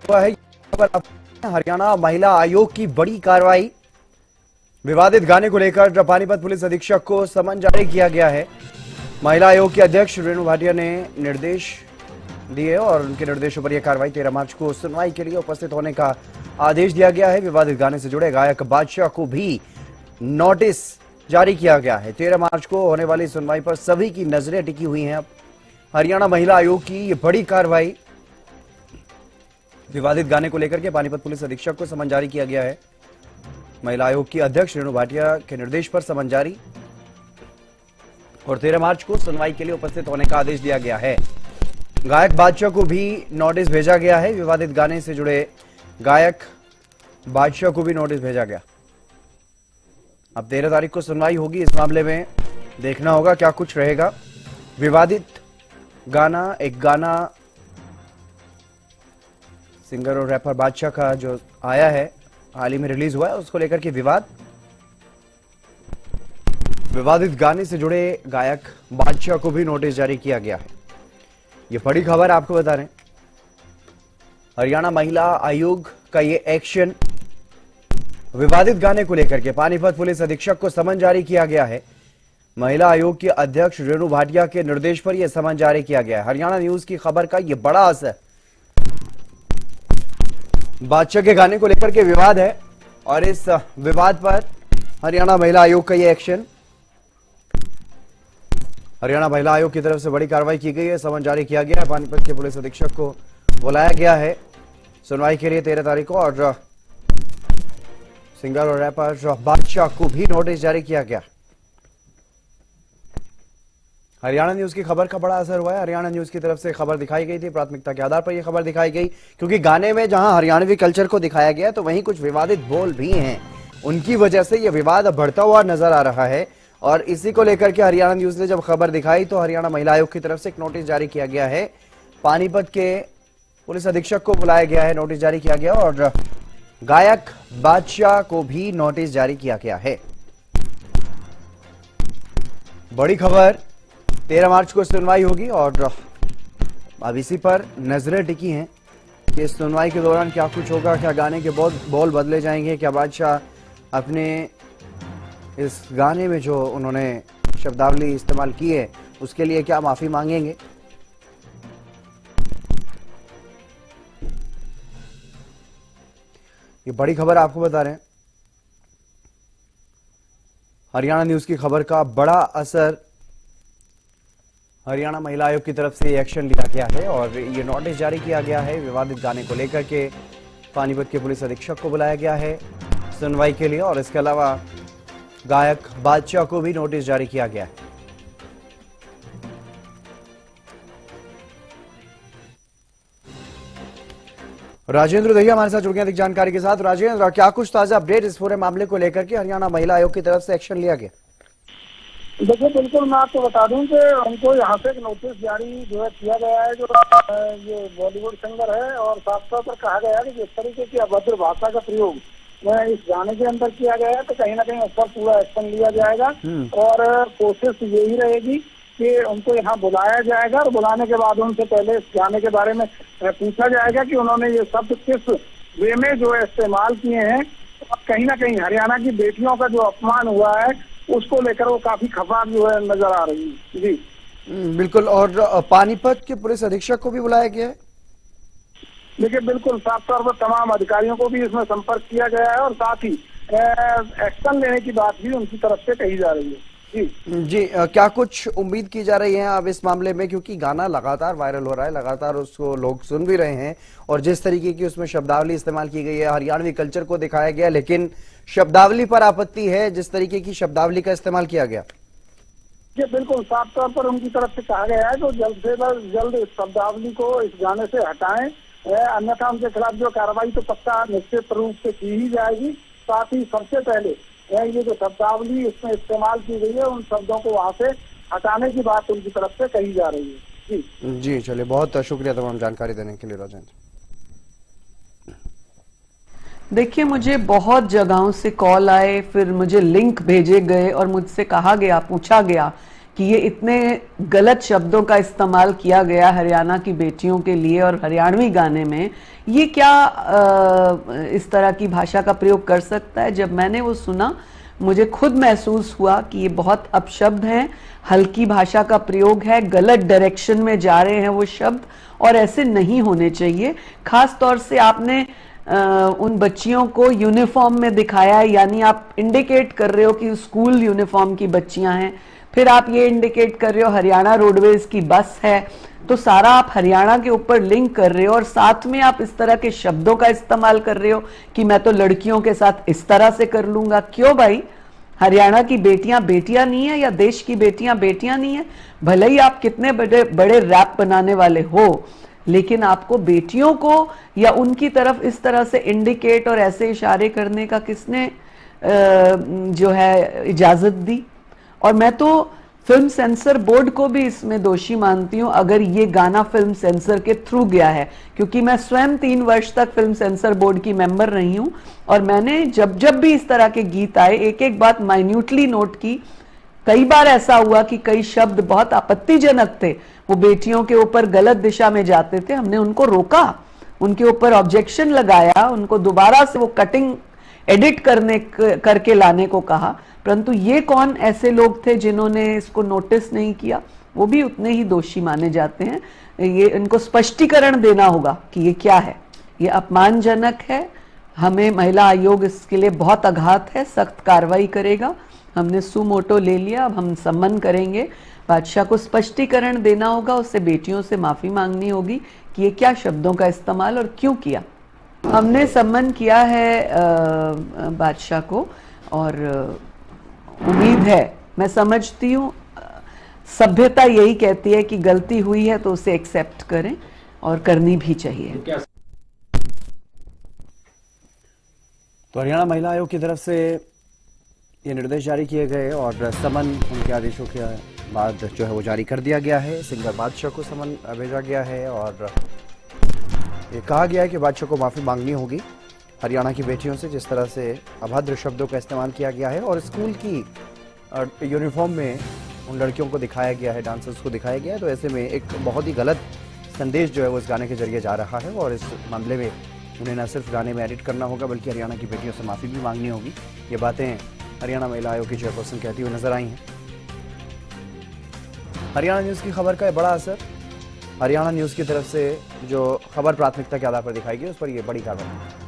हुआ है। हरियाणा महिला आयोग की बड़ी कार्रवाई, विवादित गाने को लेकर पानीपत पुलिस अधीक्षक को समन जारी किया गया है। महिला आयोग के अध्यक्ष रेणु भाटिया ने निर्देश दिए और उनके निर्देशों पर यह कार्रवाई 13 मार्च को सुनवाई के लिए उपस्थित होने का आदेश दिया गया है। विवादित गाने से जुड़े गायक बादशाह को भी नोटिस जारी किया गया है। 13 मार्च को होने वाली सुनवाई पर सभी की नजरें टिकी हुई हैं। अब हरियाणा महिला आयोग की ये बड़ी कार्रवाई, विवादित गाने को लेकर के पानीपत पुलिस अधीक्षक को समन जारी किया गया है। महिला आयोग की अध्यक्ष रेणु भाटिया के निर्देश पर समन जारी और 13 मार्च को सुनवाई के लिए उपस्थित होने का आदेश दिया गया है। गायक बादशाह को भी नोटिस भेजा गया है। विवादित गाने से जुड़े गायक बादशाह को भी नोटिस भेजा गया। अब 13 तारीख को सुनवाई होगी इस मामले में, देखना होगा क्या कुछ रहेगा। विवादित गाना, एक गाना सिंगर और रैपर बादशाह का जो आया है, हाल ही में रिलीज हुआ है, उसको लेकर के विवादित गाने से जुड़े गायक बादशाह को भी नोटिस जारी किया गया है। ये बड़ी खबर आपको बता रहे हैं। हरियाणा महिला आयोग का ये एक्शन, विवादित गाने को लेकर के पानीपत पुलिस अधीक्षक को समन जारी किया गया है। महिला आयोग के अध्यक्ष रेणु भाटिया के निर्देश पर यह समन जारी किया गया है। हरियाणा न्यूज की खबर का यह बड़ा असर, बादशाह के गाने को लेकर के विवाद है और इस विवाद पर हरियाणा महिला आयोग का यह एक्शन, हरियाणा महिला आयोग की तरफ से बड़ी कार्रवाई की गई है। समन जारी किया गया है। पानीपत के पुलिस अधीक्षक को बुलाया गया है सुनवाई के लिए 13 तारीख को और सिंगर और रैपर बादशाह को भी नोटिस जारी किया गया। हरियाणा न्यूज की खबर का बड़ा असर हुआ है। हरियाणा न्यूज की तरफ से खबर दिखाई गई थी, प्राथमिकता के आधार पर यह खबर दिखाई गई, क्योंकि गाने में जहां हरियाणवी कल्चर को दिखाया गया तो वहीं कुछ विवादित बोल भी हैं। उनकी वजह से यह विवाद बढ़ता हुआ नजर आ रहा है और इसी को लेकर के हरियाणा न्यूज ने जब खबर दिखाई तो हरियाणा महिला आयोग की तरफ से एक नोटिस जारी किया गया है। पानीपत के पुलिस अधीक्षक को बुलाया गया है, नोटिस जारी किया गया और गायक बादशाह को भी नोटिस जारी किया गया है। बड़ी खबर, 13 मार्च को सुनवाई होगी और अब इसी पर नजरें टिकी हैं कि इस सुनवाई के दौरान क्या कुछ होगा। क्या गाने के बोल बदले जाएंगे? क्या बादशाह अपने इस गाने में जो उन्होंने शब्दावली इस्तेमाल की है उसके लिए क्या माफी मांगेंगे? ये बड़ी खबर आपको बता रहे हैं। हरियाणा न्यूज की खबर का बड़ा असर, हरियाणा महिला आयोग की तरफ से एक्शन लिया गया है और ये नोटिस जारी किया गया है। विवादित गाने को लेकर के पानीपत के पुलिस अधीक्षक को बुलाया गया है सुनवाई के लिए और इसके अलावा गायक बादशाह को भी नोटिस जारी किया गया है। राजेंद्र दहिया हमारे साथ जुड़ गए अधिक जानकारी के साथ। राजेंद्र, क्या कुछ ताजा अपडेट इस पूरे मामले को लेकर के हरियाणा महिला आयोग की तरफ से एक्शन लिया गया? देखिए, बिल्कुल मैं आपको बता दूं कि उनको यहाँ से एक नोटिस जारी जो है किया गया है। जो ये बॉलीवुड सिंगर है और साफ तौर पर कहा गया है कि जिस तरीके की अभद्र भाषा का प्रयोग इस गाने के अंदर किया गया है तो कहीं ना कहीं उस पर पूरा एक्शन लिया जाएगा और कोशिश यही रहेगी कि उनको यहाँ बुलाया जाएगा और बुलाने के बाद उनसे पहले इस गाने के बारे में पूछा जाएगा कि उन्होंने ये शब्द किस वे में जो है इस्तेमाल किए हैं। और कहीं ना कहीं हरियाणा की बेटियों का जो अपमान हुआ है उसको लेकर वो काफी खफा जो है नजर आ रही है। जी बिल्कुल। और पानीपत के पुलिस अधीक्षक को भी बुलाया गया है? देखिए, बिल्कुल साफ तौर पर तमाम अधिकारियों को भी इसमें संपर्क किया गया है और साथ ही एक्शन लेने की बात भी उनकी तरफ से कही जा रही है। जी, क्या कुछ उम्मीद की जा रही है अब इस मामले में, क्योंकि गाना लगातार वायरल हो रहा है, लगातार उसको लोग सुन भी रहे हैं और जिस तरीके की उसमें शब्दावली इस्तेमाल की गई है, हरियाणवी कल्चर को दिखाया गया, लेकिन शब्दावली पर आपत्ति है, जिस तरीके की शब्दावली का इस्तेमाल किया गया। ये बिल्कुल साफ तौर पर उनकी तरफ से कहा गया है तो जल्द से जल्द इस शब्दावली को इस गाने से हटाएं, अन्यथा उनके खिलाफ जो कार्रवाई तो पक्का निश्चित रूप से की ही जाएगी। साथ ही सबसे पहले ये जो शब्दावली इसमें इस्तेमाल की गई है उन शब्दों को वहां से हटाने की बात उनकी तरफ से कही जा रही है। जी चलिए, बहुत शुक्रिया तमाम जानकारी देने के लिए राजेंद्र। देखिए, मुझे बहुत जगहों से कॉल आए, फिर मुझे लिंक भेजे गए और मुझसे कहा गया, पूछा गया कि ये इतने गलत शब्दों का इस्तेमाल किया गया हरियाणा की बेटियों के लिए और हरियाणवी गाने में, ये क्या इस तरह की भाषा का प्रयोग कर सकता है। जब मैंने वो सुना मुझे खुद महसूस हुआ कि ये बहुत अपशब्द हैं, हल्की भाषा का प्रयोग है, गलत डायरेक्शन में जा रहे हैं वो शब्द, और ऐसे नहीं होने चाहिए। खास तौर से आपने उन बच्चियों को यूनिफॉर्म में दिखाया है, यानी आप इंडिकेट कर रहे हो कि स्कूल यूनिफॉर्म की बच्चियां हैं, फिर आप ये इंडिकेट कर रहे हो हरियाणा रोडवेज की बस है, तो सारा आप हरियाणा के ऊपर लिंक कर रहे हो और साथ में आप इस तरह के शब्दों का इस्तेमाल कर रहे हो कि मैं तो लड़कियों के साथ इस तरह से कर लूंगा। क्यों भाई, हरियाणा की बेटियां बेटियां नहीं है या देश की बेटियां बेटियां नहीं है? भले ही आप कितने बड़े बड़े रैप बनाने वाले हो, लेकिन आपको बेटियों को या उनकी तरफ इस तरह से इंडिकेट और ऐसे इशारे करने का किसने जो है इजाजत दी? और मैं तो फिल्म सेंसर बोर्ड को भी इसमें दोषी मानती हूं अगर ये गाना फिल्म सेंसर के थ्रू गया है, क्योंकि मैं स्वयं 3 वर्ष तक फिल्म सेंसर बोर्ड की मेंबर रही हूं और मैंने जब जब भी इस तरह के गीत आए एक एक बात माइन्यूटली नोट की। कई बार ऐसा हुआ कि कई शब्द बहुत आपत्तिजनक थे, वो बेटियों के ऊपर गलत दिशा में जाते थे, हमने उनको रोका, उनके ऊपर ऑब्जेक्शन लगाया, उनको दोबारा से वो कटिंग एडिट करके लाने को कहा। परंतु ये कौन ऐसे लोग थे जिन्होंने इसको नोटिस नहीं किया? वो भी उतने ही दोषी माने जाते हैं। ये इनको स्पष्टीकरण देना होगा कि ये क्या है, ये अपमानजनक है, हमें महिला आयोग इसके लिए बहुत आघात है, सख्त कार्रवाई करेगा। हमने सुमोटो ले लिया, अब हम सम्मन करेंगे, बादशाह को स्पष्टीकरण देना होगा, उससे बेटियों से माफी मांगनी होगी कि ये क्या शब्दों का इस्तेमाल और क्यों किया। हमने सम्मन किया है बादशाह को और उम्मीद है, मैं समझती हूँ सभ्यता यही कहती है कि गलती हुई है तो उसे एक्सेप्ट करें और करनी भी चाहिए। तो हरियाणा महिला आयोग की तरफ से ये निर्देश जारी किए गए और समन उनके आदेशों के बाद जो है वो जारी कर दिया गया है। सिंगर बादशाह को समन भेजा गया है और ये कहा गया है कि बादशाह को माफ़ी मांगनी होगी हरियाणा की बेटियों से, जिस तरह से अभद्र शब्दों का इस्तेमाल किया गया है और स्कूल की यूनिफॉर्म में उन लड़कियों को दिखाया गया है, डांसर्स को दिखाया गया है। तो ऐसे में एक बहुत ही गलत संदेश जो है वो इस गाने के जरिए जा रहा है और इस मामले में उन्हें न सिर्फ गाने में एडिट करना होगा बल्कि हरियाणा की बेटियों से माफ़ी भी मांगनी होगी। ये बातें हरियाणा महिला आयोग की चेयरपर्सन कहती हुई नजर आई हैं। हरियाणा न्यूज़ की खबर का बड़ा असर, हरियाणा न्यूज़ की तरफ से जो खबर प्राथमिकता के आधार पर दिखाई गई उस पर यह बड़ी कार्रवाई।